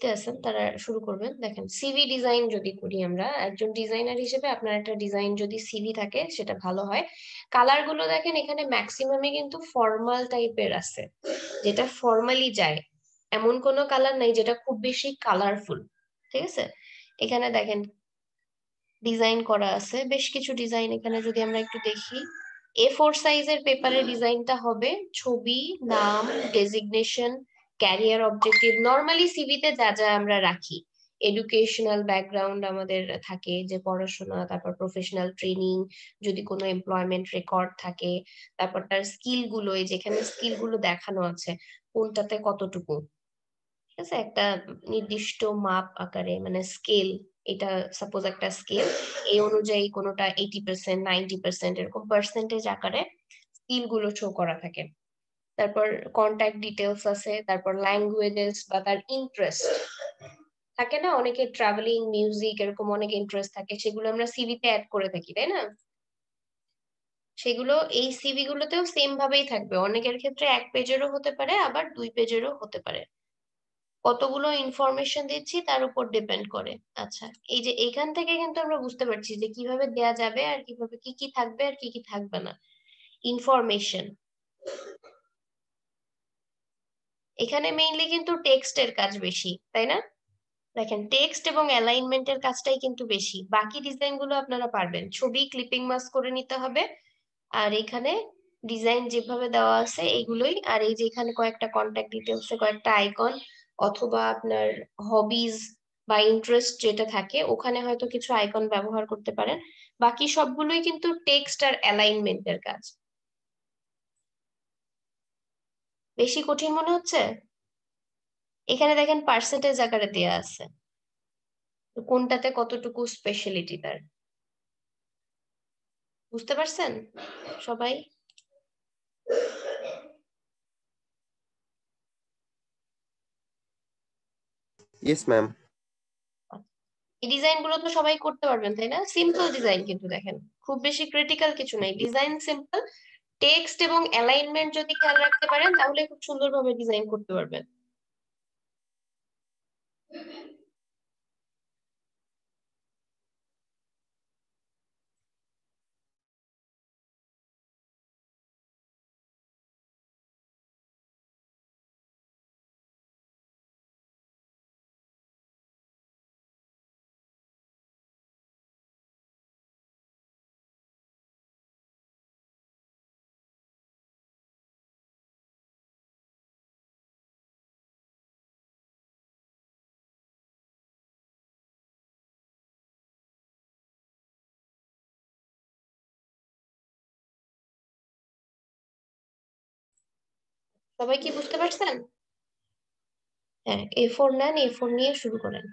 শিখতে আছেন তারা শুরু করবেন। দেখেন সিভি ডিজাইন যদি করি আমরা, একজন ডিজাইনার হিসেবে আপনার একটা ডিজাইন যদি সিভি থাকে সেটা ভালো হয়। কালার গুলো দেখেন এখানে ম্যাক্সিমামই কিন্তু ফর্মাল টাইপের আছে, যেটা ফর্মালি যায়, এমন কোনো কালার নাই যেটা খুব বেশি কালারফুল। ঠিক আছে, এখানে দেখেন ডিজাইন করা আছে বেশ কিছু ডিজাইন। এখানে যদি আমরা একটু দেখি, A4 সাইজের পেপারের ডিজাইনটা হবে ছবি, নাম, ডেজিগনেশন, ক্যারিয়ার অবজেক্টিভ, নর্মালি সিভিতে যা যা আমরা রাখি, এডুকেশনাল ব্যাকগ্রাউন্ড আমাদের থাকে যে পড়াশোনা, তারপর প্রফেশনাল ট্রেনিং, যদি কোনো এমপ্লয়মেন্ট রেকর্ড থাকে, তারপর তার স্কিল গুলো, এই যেখানে স্কিল গুলো দেখানো আছে কোনটাতে কতটুকু। ঠিক আছে, একটা নির্দিষ্ট মাপ আকারে মানে স্কেল, এটা সাপোজ একটা স্কেল, এই অনুযায়ী কোনোটা 80%, 90% এরকম পার্সেন্টেজ আকারে স্কিল গুলো শো করা থাকে। তারপর কন্ট্যাক্ট ডিটেলস আছে, তারপর ল্যাঙ্গুয়েজেস বা তার ইন্টারেস্ট থাকে না, অনেকে ট্রাভেলিং, মিউজিক এরকম অনেক ইন্টারেস্ট থাকে, সেগুলো আমরা সিভিতে অ্যাড করে থাকি, তাই না? সেগুলো এই সিভি গুলোতেও সেম ভাবেই থাকবে, অনেকের ক্ষেত্রে 1 পেজেরও হতে পারে, আবার 2 পেজেরও হতে পারে। কতগুলো ইনফরমেশন দিচ্ছি তার উপর ডিপেন্ড করে। আচ্ছা, এই যে এখান থেকে কিন্তু আমরা বুঝতে পারছি যে কিভাবে দেয়া যাবে আর কিভাবে কি কি থাকবে আর কি কি থাকবে না। ইনফরমেশন, এখানে মেইনলি কিন্তু টেক্সটের কাজ বেশি, তাই না? দেখেন টেক্সট এবং অ্যালাইনমেন্টের কাজটাই কিন্তু বেশি, বাকি ডিজাইন গুলো আপনারা পারবেন, ছবি ক্লিপিং মাস্ক করে নিতে হবে। আর এখানে ডিজাইন যেভাবে দেওয়া আছে এগুলোই, আর এই যে এখানে কয়েকটা কন্ট্যাক্ট ডিটেলস, কয়েকটা আইকন, অথবা আপনার হবিজ বা ইন্টারেস্ট যেটা থাকে ওখানে হয়তো কিছু আইকন ব্যবহার করতে পারেন। বাকি সবগুলোই কিন্তু টেক্সট আর অ্যালাইনমেন্টের কাজ। বেশি কঠিন মনে হচ্ছে? এখানে দেখেন পার্সেন্টেজ আকারে দেয়া আছে, তো কোনটাতে কতটুকু স্পেশালিটি তার, বুঝতে পারছেন সবাই? Yes ma'am. এই ডিজাইন গুলো তো সবাই করতে পারবেন, তাই না? সিম্পল ডিজাইন কিন্তু দেখেন, খুব বেশি ক্রিটিক্যাল কিছু নাই, ডিজাইন সিম্পল। টেক্সট এবং অ্যালাইনমেন্ট যদি খেয়াল রাখতে পারেন তাহলে খুব সুন্দরভাবে ডিজাইন করতে পারবেন। সবাই কি বুঝতে পারছেন? হ্যাঁ, A4 নেন, A4 নিয়ে শুরু করেন।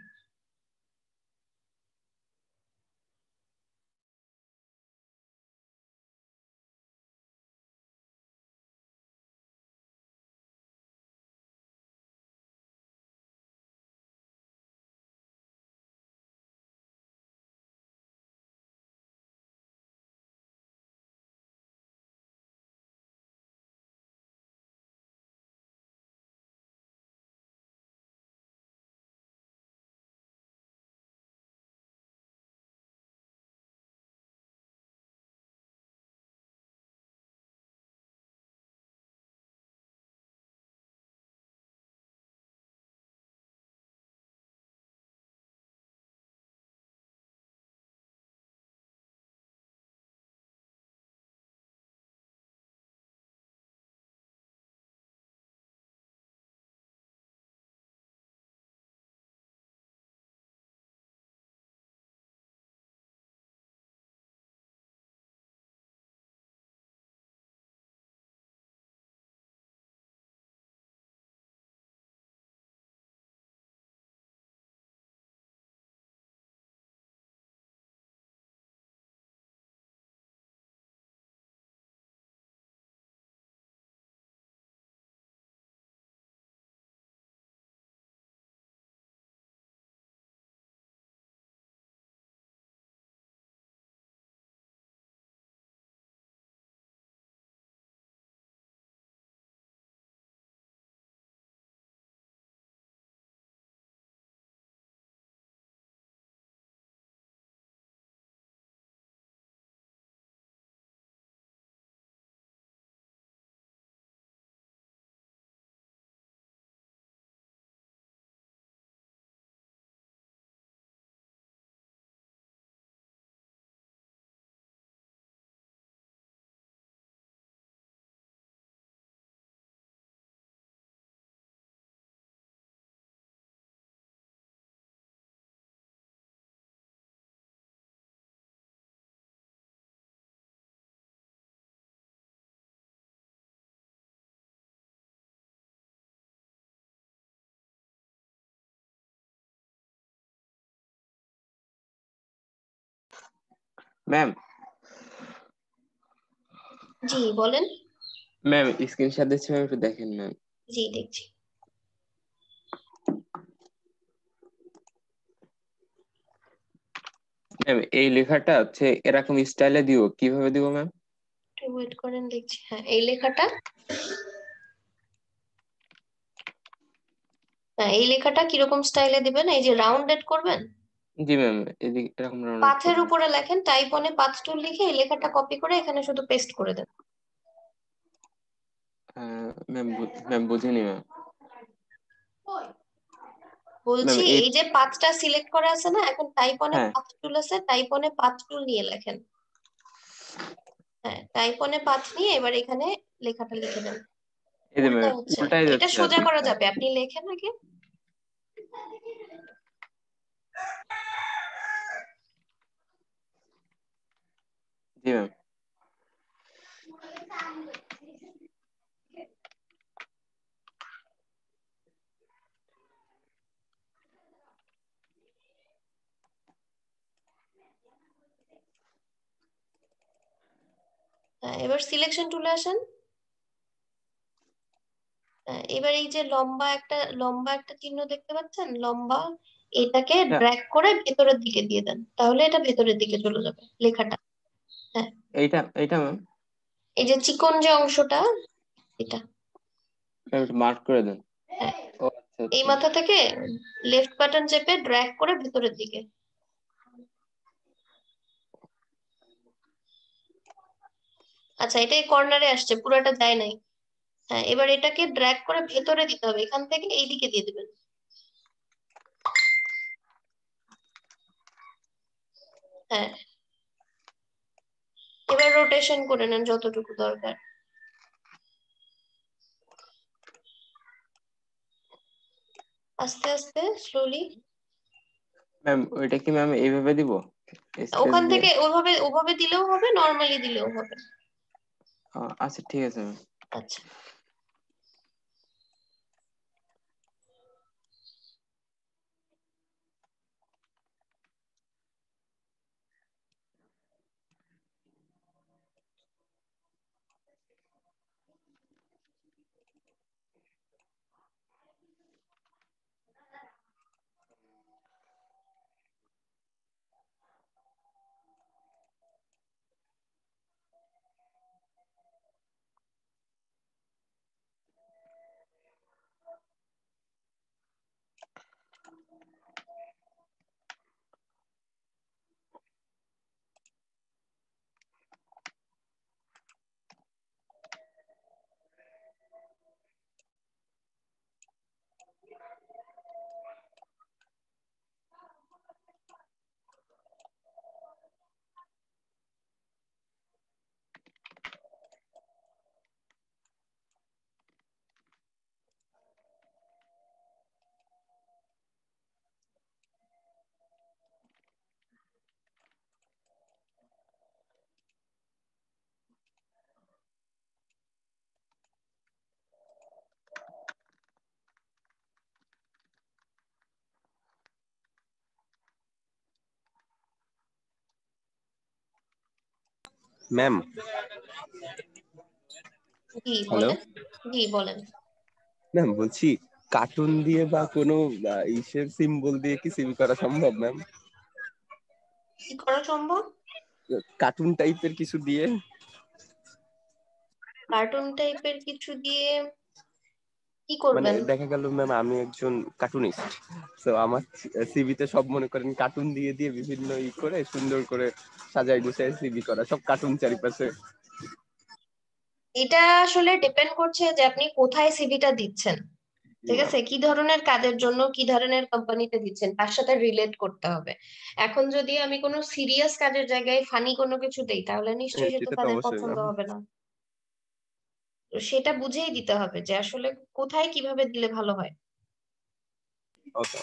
ম্যাম জি বলেন। ম্যাম স্ক্রিনশট দিচ্ছি ম্যাম, একটু দেখেন ম্যাম। জি দেখছি। ম্যাম এই লেখাটা হচ্ছে এরকম স্টাইলে দিব, কিভাবে দিব ম্যাম? একটু ওয়েট করেন দেখছি। হ্যাঁ এই লেখাটা, হ্যাঁ এই লেখাটা কিরকম স্টাইলে দিবেন? এই যে রাউন্ডেড করবেন, জি ম্যাম, এদিকে এরকম রাউন্ড পাথের করবো। উপরে লেখেন, টাইপ অনে পাথ টুল লিখে এই লেখাটা কপি করে এখানে শুধু পেস্ট করে দেন। ম্যাম ম্যাম বুঝিনি ম্যাম। ম্যাম বলছি এই, এই যে পাথটা সিলেক্ট করা আছে না, এখন টাইপ অনে হ্যাঁ পাথ টুল আছে, টাইপ অনে পাথ টুল নিয়ে লেখেন। হ্যাঁ টাইপ অনে পাথ নিয়ে এবার এখানে লেখাটা লিখে দেন। এই যে উল্টা ম্যাম হচ্ছে, উল্টাই এটা যাচ্ছে সোজা করা অর্ধেকটা। যাবে, আপনি লেখেন আগে। জি ম্যাম। হ্যাঁ এবার সিলেকশন টুলে আসেন। হ্যাঁ, এবার এই যে লম্বা একটা চিহ্ন দেখতে পাচ্ছেন, লম্বা, এটাকে এটা ড্র্যাগ করে ভেতরের দিকে দিয়ে দেন, তাহলে এটা ভেতরের দিকে চলে যাবে লেখাটা। হ্যাঁ এইটা এইটা ম্যাম। এই যে চিকন যে অংশটা, এটা। ম্যাম একটু মার্ক করে দেন। হ্যাঁ ও আচ্ছা এই আচ্ছা। মাথা থেকে লেফট বাটন চেপে ড্র্যাগ করে ভেতরের দিকে। আচ্ছা এটা এই কর্নারে আসছে, পুরোটা যায় নাই। হ্যাঁ এবার এটাকে ড্র্যাগ করে ভেতরে দিতে হবে, এখান থেকে এই দিকে দিয়ে দিবেন। হ্যাঁ এবার রোটেশন করে নেন যতটুকু দরকার, আস্তে আস্তে স্লোলি। ম্যাম ওইটা কি ম্যাম এইভাবে দিব, স্কেচ ওখান দিয়ে? থেকে ওভাবে ওভাবে দিলেও হবে, নর্মালি দিলেও হবে। আচ্ছা ঠিক আছে ম্যাম। আচ্ছা ম্যাম। জি হ্যালো বলেন। জি বলেন। ম্যাম, বলছি কার্টুন দিয়ে বা কোনো ইসের সিম্বল দিয়ে কি সিল করা সম্ভব ম্যাম? কি করা সম্ভব? কার্টুন টাইপের কিছু দিয়ে। কার্টুন টাইপের কিছু দিয়ে কি মানে করবেন? দেখা গেল ম্যাম আমি একজন কার্টুনিস্ট, তো আমার সিভিতে সব মনে করেন কার্টুন দিয়ে দিয়ে বিভিন্ন করে সুন্দর করে সাজাই গুছাই সিভি করা, সব কার্টুন চারিপাশে। এটা আসলে ডিপেন্ড করছে যে আপনি কোথায় সিভিটা দিচ্ছেন। জি ঠিক ম্যাম। আছে, কি ধরনের কাজের জন্য কি ধরনের কোম্পানিতে দিচ্ছেন তার সাথে রিলেট করতে হবে। এখন যদি আমি কোনো সিরিয়াস কাজের জায়গায় ফানি কোনো কিছু দেই, তাহলে হ্যাঁ, নিশ্চয়ই সেটা সেটা তো তাদের অবশ্যই পছন্দ ম্যাম। হবে না। তো সেটা বুঝেই দিতে হবে যে আসলে কোথায় কিভাবে দিলে ভালো হয়। ওকে।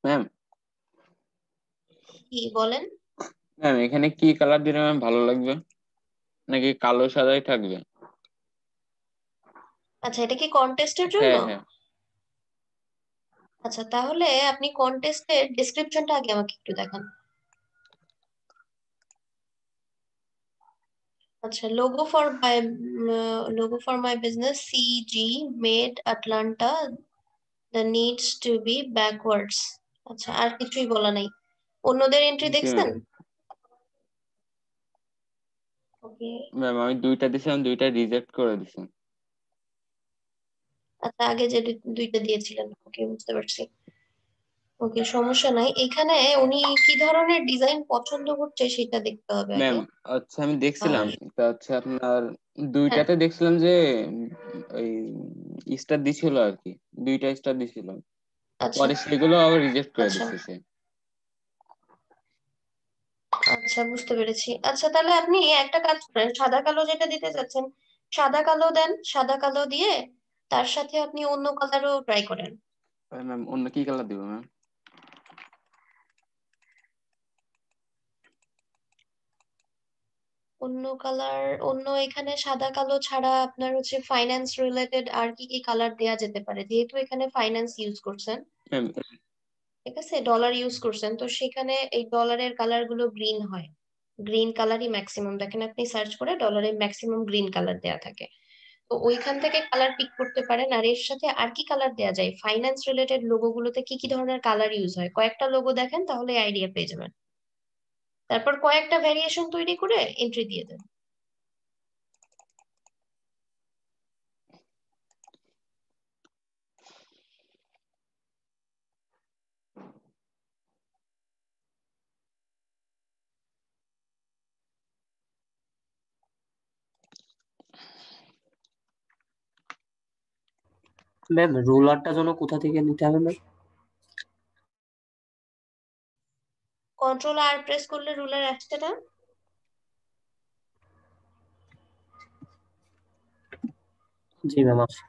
ম্যাম কি বলেন? ম্যাম এখানে কি কালার দিলে ম্যাম ভালো লাগবে, নাকি কালো সাদাই থাকবে? আচ্ছা, এটা কি কন্টেস্টের জন্য? হ্যাঁ হ্যাঁ আচ্ছা, তাহলে আপনি কন্টেস্টের ডেসক্রিপশনটা আগে আমাকে একটু দেখান। আচ্ছা, logo for my business, CG made Atlanta, the needs to be backwards. আচ্ছা, আর কিছুই বলা নাই। অন্যদের এন্ট্রি জি দেখছেন? ম্যাম। ওকে। ম্যাম আমি দুইটা দিছিলাম, দুইটা রিজেক্ট করে দিছি। আচ্ছা, আগে যে দুইটা দিয়েছিলেন, ওকে, বুঝতে পারছি। ওকে, সমস্যা নাই। এখানে উনি কি ধরনের ডিজাইন পছন্দ করছে সেটা দেখতে হবে ম্যাম আগে। আচ্ছা আমি দেখছিলাম, আর তা হচ্ছে আপনার হ্যাঁ, দুইটাতে দেখছিলাম যে ওই স্টার দিছিল আর কি, দুইটা স্টার দিছিল, আচ্ছা পরে সেগুলো আবার রিজেক্ট করে আচ্ছা দিচ্ছে সে। আচ্ছা, বুঝতে পেরেছি। আচ্ছা, তাহলে আপনি একটা কাজ করেন, সাদা কালো যেটা দিতে চাচ্ছেন, সাদা কালো দেন। সাদা কালো দিয়ে তার সাথে আপনি অন্য কালারও ট্রাই করেন। ম্যাম অন্য কি কালার দিব ম্যাম? অন্য কালার, অন্য এখানে সাদা কালো ছাড়া আপনার হচ্ছে ফাইন্যান্স রিলেটেড আর কি কি কালার দেয়া যেতে পারে, যেহেতু এখানে ফাইন্যান্স ইউজ করছেন, ম্যাম ঠিক আছে, ডলার ইউজ করছেন, তো সেখানে এই ডলারের কালার গুলো গ্রিন হয়। গ্রিন কালারই ম্যাক্সিমাম, দেখেন আপনি সার্চ করে ডলারে ম্যাক্সিমাম গ্রিন কালার দেয়া থাকে। তো ওইখান থেকে কালার পিক করতে পারেন। আর এর সাথে আর কি কালার দেয়া যায়, ফাইন্যান্স রিলেটেড লোগো গুলোতে কি কি ধরনের কালার ইউজ হয়, কয়েকটা লোগো দেখেন, তাহলে আইডিয়া পেয়ে যাবেন। তারপর কয়েকটা ভ্যারিয়েশন তৈরি করে এন্ট্রি দিয়ে দেন। ম্যাম রোলারটা যেন কোথা থেকে নিতে হবে ম্যাম? কন্ট্রোল আর প্রেস করলে রুলার আসছে না? জি ম্যাম আছে।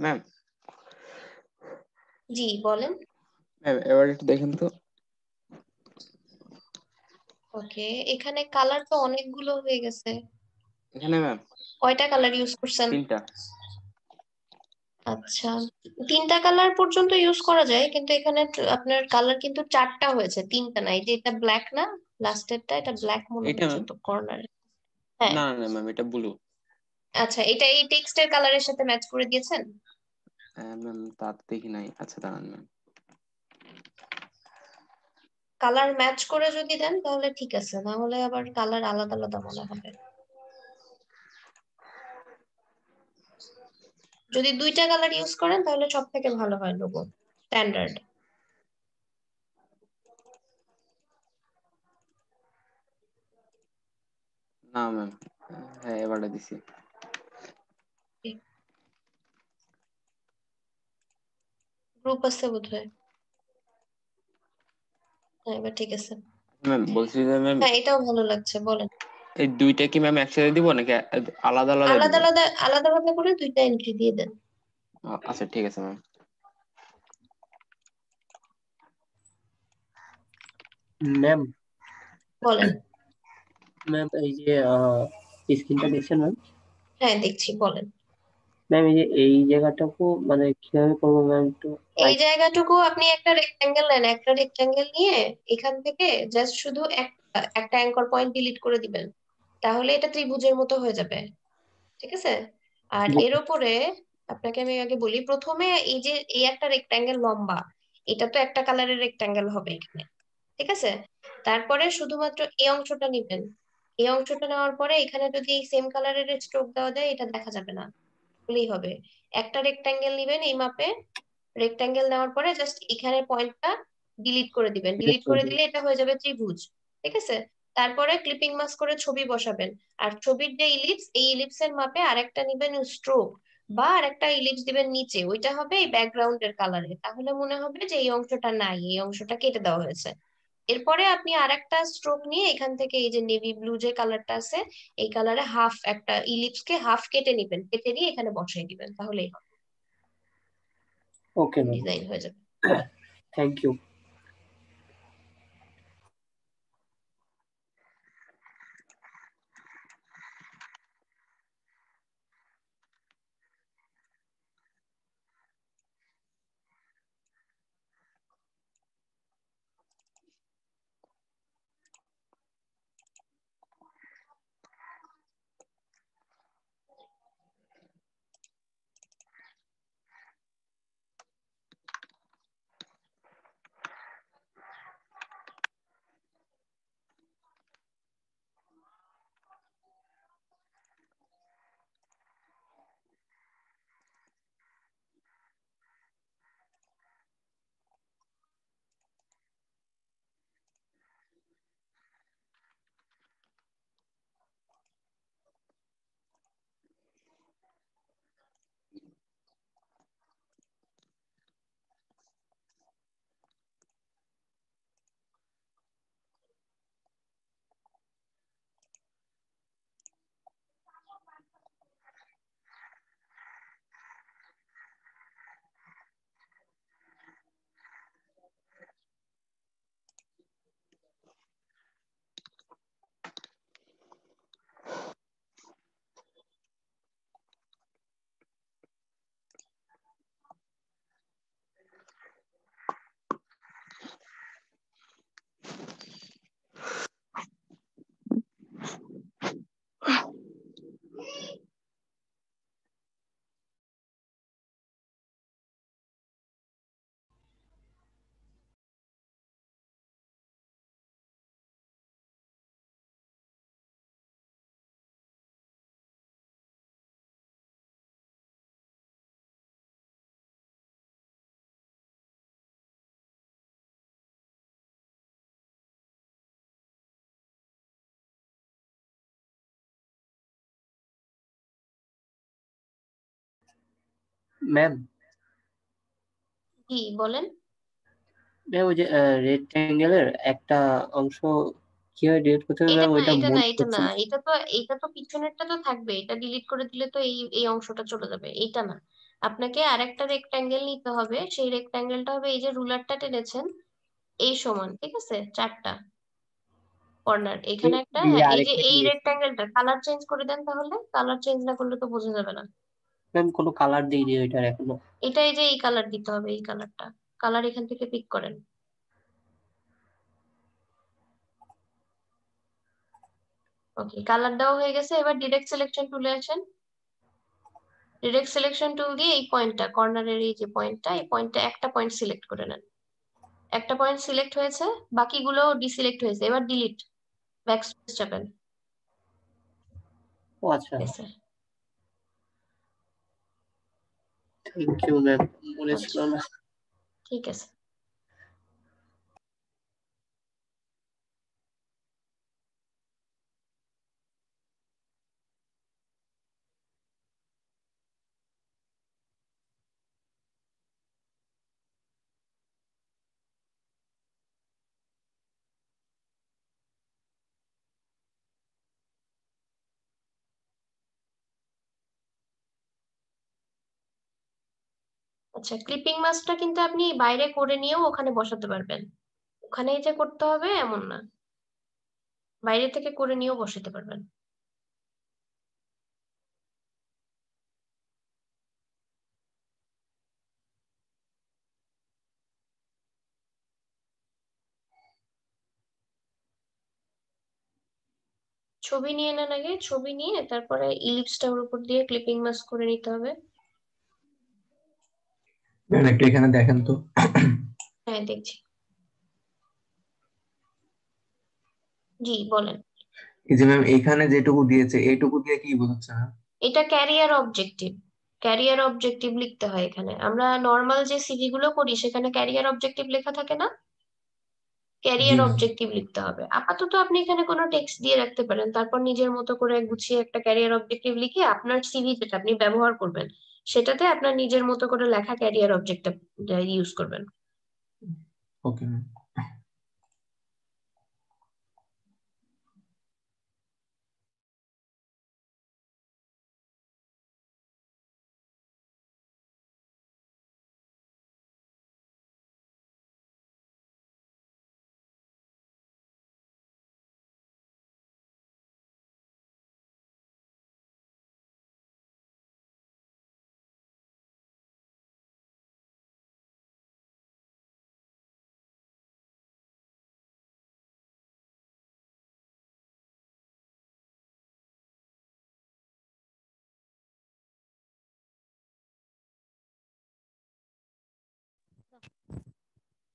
ম্যাম জি বলেন। ম্যাম এবার একটু দেখেন তো। ওকে, এখানে কালার তো অনেকগুলো হয়ে গেছে। এখানে ম্যাম কয়টা কালার ইউজ করছেন? 3টা। আচ্ছা, 3টা কালার পর্যন্ত ইউজ করা যায়, কিন্তু এখানে আপনার কালার কিন্তু 4টা হয়েছে, 3টা না। এই যে এটা ব্ল্যাক না, লাস্টেরটা, এটা ব্ল্যাক মনে এইটা হচ্ছে ম্যাম? তো কর্নারে। হ্যাঁ, না না ম্যাম, এটা ব্লু। আচ্ছা, এটা এই টেক্সটের কালারের সাথে ম্যাচ করে দিয়েছেন? ম্যাম তা তো দেখি নাই। আচ্ছা দাঁড়ান ম্যাম। কালার ম্যাচ করে যদি দেন তাহলে ঠিক আছে, না হলে আবার কালার আলাদা আলাদা মনে হবে। যদি 2টা কালার ইউজ করেন তাহলে সব থেকে ভালো হয় লোগো, স্ট্যান্ডার্ড। না ম্যাম, হ্যাঁ এবারটা দিছি। গ্রুপ আছে বোধহয়। হ্যাঁ, এবার ঠিক আছে। ম্যাম বলছি যে ম্যাম হ্যাঁ, এটাও ভালো লাগছে, বলেন। এই 2টা কি ম্যাম একসাথে দিব নাকি আলাদা আলাদা দিব? আলাদা আলাদা আলাদা আলাদা করে 2টা এন্ট্রি দিয়ে দেন। আচ্ছা ঠিক আছে ম্যাম। ম্যাম, বলেন। ম্যাম এই যে স্ক্রিনটা দেখছেন ম্যাম? হ্যাঁ, দেখছি, বলেন। ম্যাম এই যে এই জায়গাটাকে মানে কিভাবে করবো ম্যাম একটু এই লাইক। জায়গাটুকু আপনি একটা রেক্ট্যাঙ্গেল নেন, একটা রেক্ট্যাঙ্গেল নিয়ে এখান থেকে জাস্ট শুধু একটা একটা অ্যাঙ্কর পয়েন্ট ডিলিট করে দিবেন, তাহলে এটা ত্রিভুজের মতো হয়ে যাবে। ঠিক আছে? আর এর উপরে আপনাকে আমি আগে বলি, প্রথমে এই যে এই একটা রেক্ট্যাঙ্গেল লম্বা, এটা তো একটা কালারের রেক্ট্যাঙ্গেল হবে এখানে। ঠিক আছে? তারপরে শুধুমাত্র এই অংশটা নিবেন। এই অংশটা নেওয়ার পরে এখানে যদি এই সেম কালারের স্ট্রোক দেওয়া যায়, এটা দেখা যাবে না, বলেই হবে। একটা রেক্ট্যাঙ্গেল নিবেন এই মাপে, রেক্ট্যাঙ্গেল নেওয়ার পরে জাস্ট এখানে পয়েন্টটা ডিলিট করে দিবেন, ডিলিট করে দিলে এটা হয়ে যাবে ত্রিভুজ। ঠিক আছে? তারপরে ক্লিপিং মাস্ক করে ছবি বসাবেন। আর ছবির যে ইলিপস, এই ইলিপসের মাপে আরেকটা নিবেন স্ট্রোক, বা আরেকটা ইলিপস দিবেন নিচে, ওইটা হবে এই ব্যাকগ্রাউন্ডের কালারে, তাহলে মনে হবে যে এই অংশটা নাই, এই অংশটা কেটে দেওয়া হয়েছে। এরপরে আপনি আরেকটা স্ট্রোক নিয়ে এখান থেকে এই যে নেভি ব্লু যে কালারটা আছে, এই কালারে হাফ একটা ইলিপস কে হাফ কেটে নিবেন, কেটে নিয়ে এখানে বসাই দিবেন, তাহলেই হবে, ওকে ম্যাম, ডিজাইন হয়ে যাবে। Thank you. ম্যাম, কি বলেন? ম্যাম ওই যে রেক্ট্যাঙ্গেলের একটা অংশ কিভাবে ডিলিট করতে হবে এটা ম্যাম? না ওইটা এটা না মনে এটা পড়ছে না না। এটা তো পিছনেরটা তো থাকবে, এটা ডিলিট করে দিলে তো এই এই অংশটা চলে যাবে, এইটা না। আপনাকে আরেকটা রেক্ট্যাঙ্গেল নিতে হবে, সেই রেক্ট্যাঙ্গেলটা হবে এই যে রুলারটা টেনেছেন এই সমান, ঠিক আছে, চারটা কর্নার এখানে একটা, দিয়ে হ্যাঁ এই যে আরেকটা কি এই লিখছি রেক্ট্যাঙ্গেলটা কালার চেঞ্জ করে দেন, তাহলে কালার চেঞ্জ না করলে তো বোঝা যাবে না। ম্যাম? কোনো কালার দিইনি ওইটার এখনো। এটা এই যে এই কালার দিতে হবে, এই কালারটা, কালার এখান থেকে পিক করেন। ওকে, কালার দেওয়া হয়ে গেছে, এবার ডিরেক্ট সিলেকশন টুলে আসেন। ডিরেক্ট সিলেকশন টুল দিয়ে এই পয়েন্টটা, কর্নারের এই যে পয়েন্টটা, এই পয়েন্টটা একটা পয়েন্ট সিলেক্ট করে নেন। একটা পয়েন্ট সিলেক্ট হয়েছে, বাকিগুলো ডিসিলেক্ট হয়েছে, এবার ডিলিট, ব্যাক স্পেস চাপেন। ও আচ্ছা, ঠিক আছে। থ্যাংক ইউ ম্যাম, মনে ছিল আচ্ছা, না। ঠিক আছে। আচ্ছা, ক্লিপিং মাস্কটা কিন্তু আপনি বাইরে করে নিয়েও ওখানে বসাতে পারবেন, ওখানেই যে করতে হবে এমন না, বাইরে থেকে করে নিয়েও বসাতে পারবেন। ছবি নিয়ে নেন আগে, ছবি নিয়ে তারপরে ইলিপসটার উপর দিয়ে ক্লিপিং মাস্ক করে নিতে হবে। ম্যাম একটু এখানে দেখেন তো। হ্যাঁ দেখছি। জি বলেন। এই যে ম্যাম এখানে যেটুকু দিয়েছে এইটুকু দিয়ে কি বোঝাচ্ছে না? এটা ক্যারিয়ার অবজেক্টিভ, ক্যারিয়ার অবজেক্টিভ লিখতে হয় এখানে। আমরা নর্মাল যে সিভি গুলো করি সেখানে ক্যারিয়ার অবজেক্টিভ লেখা থাকে না, জি ক্যারিয়ার ম্যাম। অবজেক্টিভ লিখতে হবে। আপাতত আপনি এখানে কোনো টেক্সট দিয়ে রাখতে পারেন, তারপর নিজের মতো করে গুছিয়ে একটা ক্যারিয়ার অবজেক্টিভ লিখে আপনার সিভি যেটা আপনি ব্যবহার করবেন সেটাতে আপনার নিজের মতো করে লেখা ক্যারিয়ার অবজেক্টিভ ইউজ করবেন। Okay ma'am.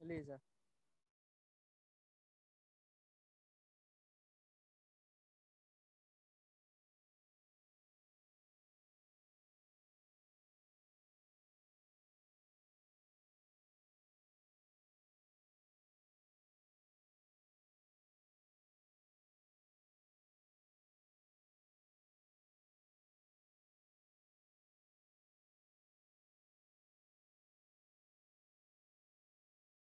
লিজা